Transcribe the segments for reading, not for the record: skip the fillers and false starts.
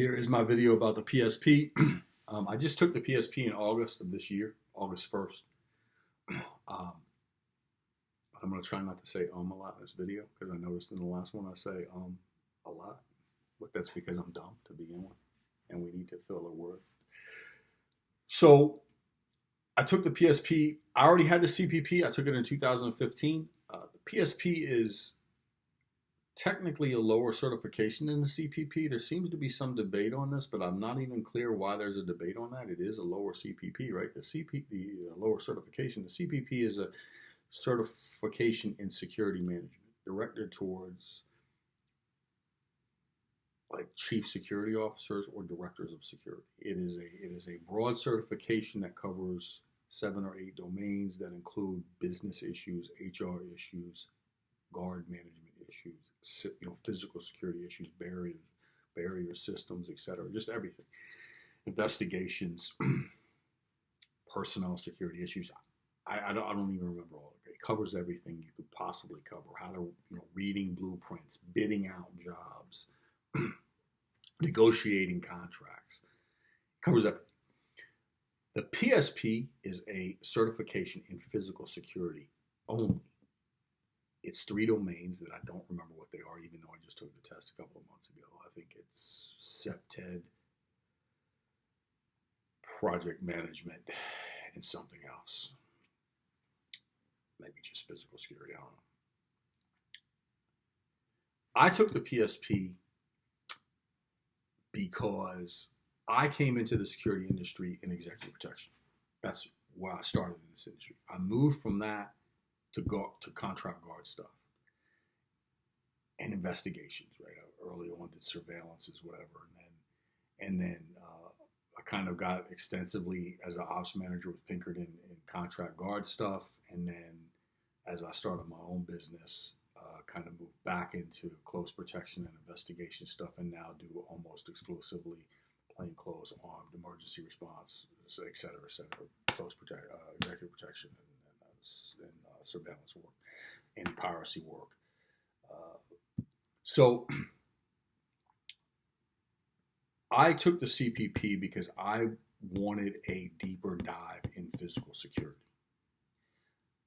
Here is my video about the PSP. I just took the PSP in August of this year, August 1st. I'm going to try not to say a lot in this video because I noticed in the last one I say a lot. But that's because I'm dumb to begin with and we need to fill a word. So I took the PSP. I already had the CPP. I took it in 2015. The PSP is technically a lower certification than the CPP. There seems to be some debate on this, but I'm not even clear why there's a debate on that. It is a lower CPP, right? The lower certification. The CPP is a certification in security management directed towards like chief security officers or directors of security. It is a broad certification that covers 7 or 8 domains that include business issues, HR issues, guard management issues, physical security issues, barrier systems, etc. Just everything. Investigations, personnel security issues. I don't even remember all of it. It covers everything you could possibly cover. How to, reading blueprints, bidding out jobs, negotiating contracts. It covers everything. The PSP is a certification in physical security only. It's 3 domains that I don't remember what they are, even though I just took the test a couple of months ago. I think it's SEPTED, project management, and something else. Maybe just physical security, I don't know. I took the PSP because I came into the security industry in executive protection. That's where I started in this industry. I moved from that to go to contract guard stuff and investigations, right? I early on did surveillances, whatever, and then I kind of got extensively as an ops manager with Pinkerton in contract guard stuff, and then as I started my own business, kind of moved back into close protection and investigation stuff, and now do almost exclusively plainclothes, armed emergency response, et cetera, executive protection and surveillance work, anti-piracy work. So I took the CPP because I wanted a deeper dive in physical security.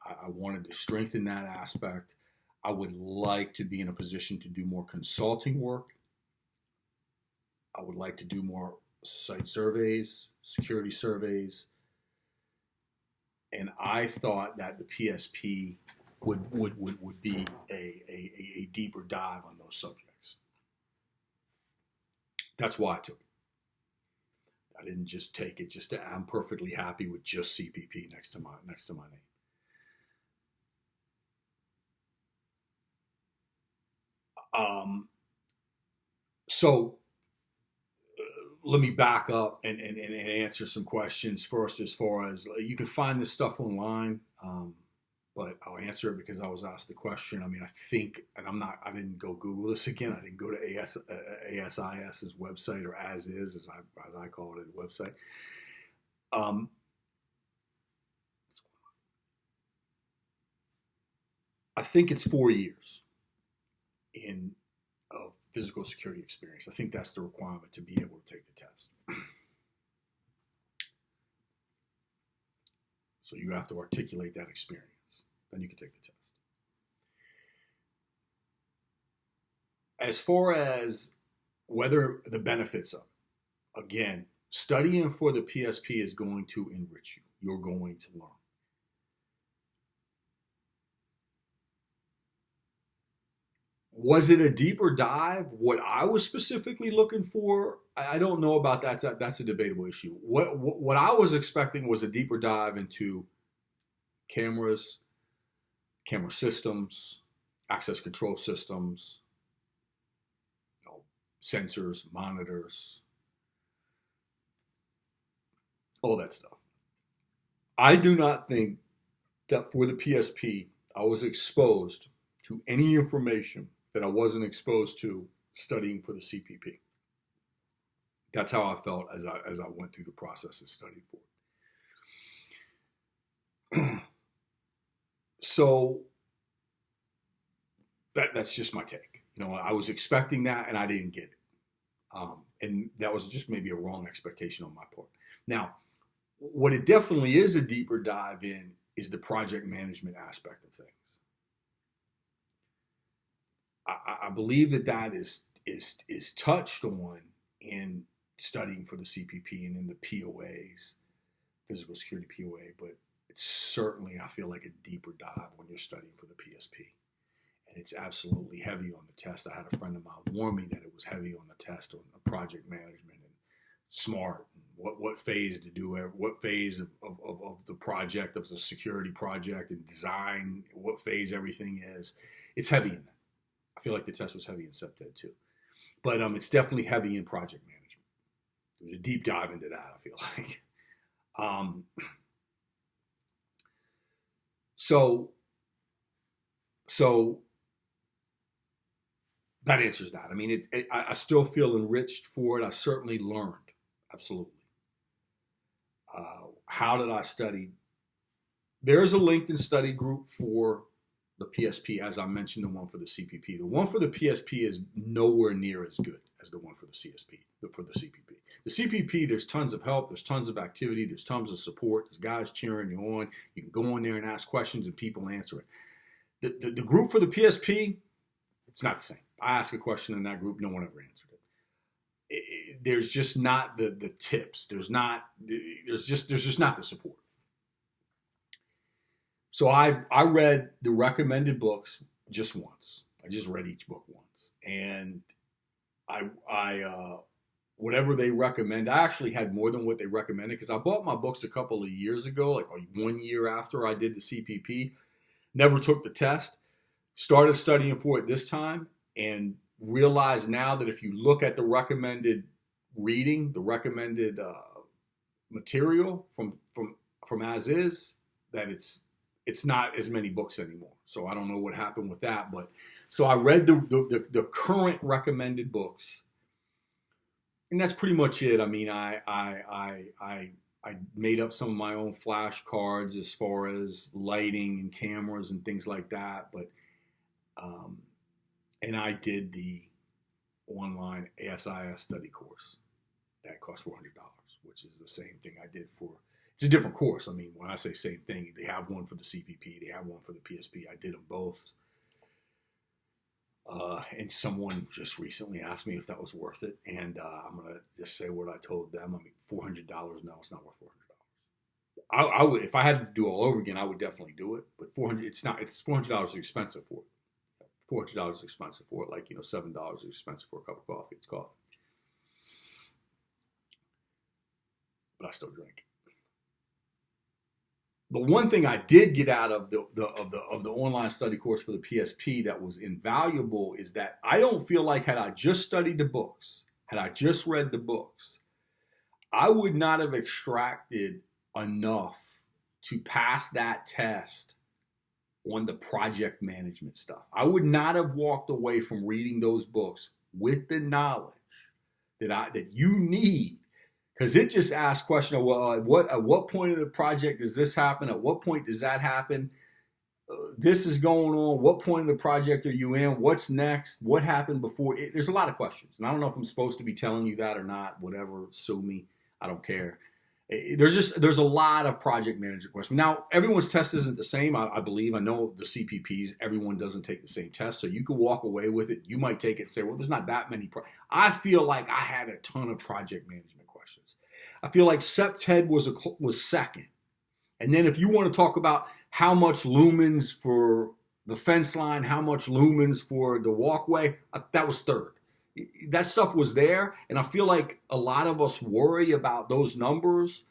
I wanted to strengthen that aspect. I would like to be in a position to do more consulting work. I would like to do more site surveys, security surveys. And I thought that the PSP would be a deeper dive on those subjects. That's why I took it. I didn't just take it just to, I'm perfectly happy with just CPP next to my name. So let me back up and answer some questions first. As far as you can find this stuff online, but I'll answer it because I was asked the question. I mean, I think, and I didn't go Google this again. I didn't go to ASIS's website, or as I call it, website. I think it's 4 years of physical security experience. I think that's the requirement to be able to take the test. So you have to articulate that experience. Then you can take the test. As far as whether the benefits of it, again, studying for the PSP is going to enrich you. You're going to learn. Was it a deeper dive? What I was specifically looking for, I don't know about that. That's a debatable issue. What I was expecting was a deeper dive into cameras, camera systems, access control systems, sensors, monitors, all that stuff. I do not think that for the PSP, I was exposed to any information that I wasn't exposed to studying for the CPP. That's how I felt as I went through the process and studied for it. So that's just my take. I was expecting that and I didn't get it. And that was just maybe a wrong expectation on my part. Now, what it definitely is a deeper dive in is the project management aspect of things. I believe that is touched on in studying for the CPP and in the POAs, physical security POA, but it's certainly, I feel like, a deeper dive when you're studying for the PSP. And it's absolutely heavy on the test. I had a friend of mine warn me that it was heavy on the test on project management and SMART, and what phase to do, what phase of the project, of the security project and design, what phase everything is. It's heavy in that. I feel like the test was heavy in SEPTED too. But it's definitely heavy in project management. It was a deep dive into that, I feel like. So that answers that. I mean, I still feel enriched for it. I certainly learned, absolutely. How did I study? There's a LinkedIn study group for the PSP, as I mentioned, the one for the CPP. The one for the PSP is nowhere near as good as the one for the CSP, for the CPP. The CPP, there's tons of help, there's tons of activity, there's tons of support, there's guys cheering you on. You can go in there and ask questions and people answer it. The group for the PSP, it's not the same. I ask a question in that group, no one ever answered it. There's just not the tips. There's just not the support. So I read the recommended books just once. I just read each book once, and I whatever they recommend. I actually had more than what they recommended because I bought my books a couple of years ago, like 1 year after I did the CPP. Never took the test. Started studying for it this time, and realize now that if you look at the recommended reading, the recommended material from as is, that it's not as many books anymore. So I don't know what happened with that, but so I read the current recommended books, and that's pretty much it. I mean, I made up some of my own flashcards as far as lighting and cameras and things like that, but and I did the online ASIS study course. That cost $400, which is the same thing I did for, it's a different course. I mean, when I say same thing, they have one for the CPP, they have one for the PSP. I did them both. And someone just recently asked me if that was worth it. And I'm going to just say what I told them. I mean, $400, no, it's not worth $400. I would, if I had to do it all over again, I would definitely do it. But it's $400 is expensive for it. $400 is expensive for it, like, $7 is expensive for a cup of coffee. It's coffee. But I still drink. The one thing I did get out of the online study course for the PSP that was invaluable is that I don't feel like had I just studied the books, had I just read the books, I would not have extracted enough to pass that test on the project management stuff. I would not have walked away from reading those books with the knowledge that you need, because it just asks questions of, well, at what point of the project does this happen? At what point does that happen? This is going on. What point of the project are you in? What's next? What happened before? There's a lot of questions, and I don't know if I'm supposed to be telling you that or not. Whatever, sue me. I don't care. There's a lot of project manager questions. Now, everyone's test isn't the same. I believe. I know the CPPs, everyone doesn't take the same test. So you could walk away with it. You might take it and say, well, there's not that many. I feel like I had a ton of project management questions. I feel like SEPTED was second. And then if you want to talk about how much lumens for the fence line, how much lumens for the walkway, that was third. That stuff was there, and I feel like a lot of us worry about those numbers.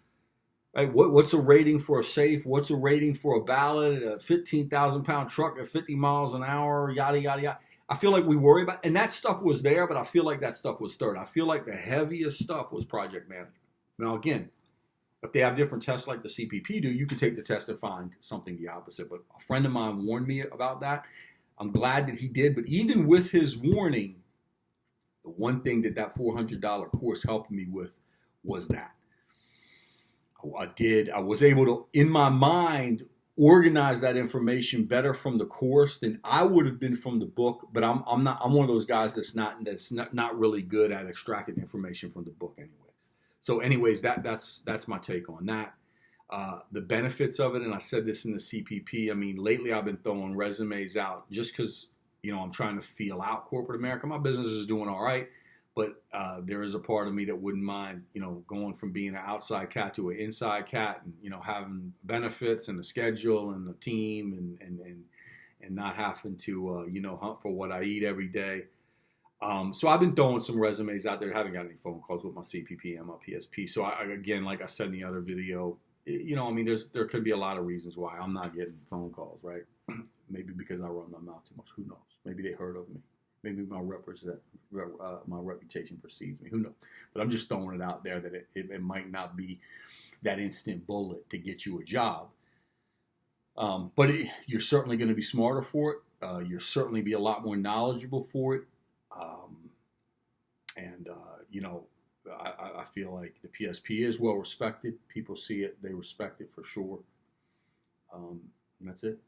Right? What's a rating for a safe? What's a rating for a ballot? A 15,000-pound truck at 50 miles an hour? Yada yada yada. I feel like we worry about, and that stuff was there, but I feel like that stuff was third. I feel like the heaviest stuff was project management. Now again, if they have different tests like the CPP do, you could take the test and find something the opposite. But a friend of mine warned me about that. I'm glad that he did. But even with his warning, the one thing that $400 course helped me with was that. I was able to, in my mind, organize that information better from the course than I would have been from the book. But I'm not, I'm one of those guys that's not really good at extracting information from the book anyways. So anyways, that's my take on that. The benefits of it, and I said this in the CPP. I mean, lately I've been throwing resumes out just because I'm trying to feel out corporate America. My business is doing all right, but there is a part of me that wouldn't mind, going from being an outside cat to an inside cat, and having benefits and a schedule and a team, and not having to hunt for what I eat every day. So I've been throwing some resumes out there. I haven't got any phone calls with my CPP and my PSP. So again, like I said in the other video, I mean, there could be a lot of reasons why I'm not getting phone calls, right? Maybe because I run my mouth too much. Who knows? Maybe they heard of me. Maybe my reputation precedes me. Who knows? But I'm just throwing it out there that it might not be that instant bullet to get you a job. But you're certainly going to be smarter for it. You'll certainly be a lot more knowledgeable for it. I feel like the PSP is well respected. People see it, they respect it for sure. And that's it.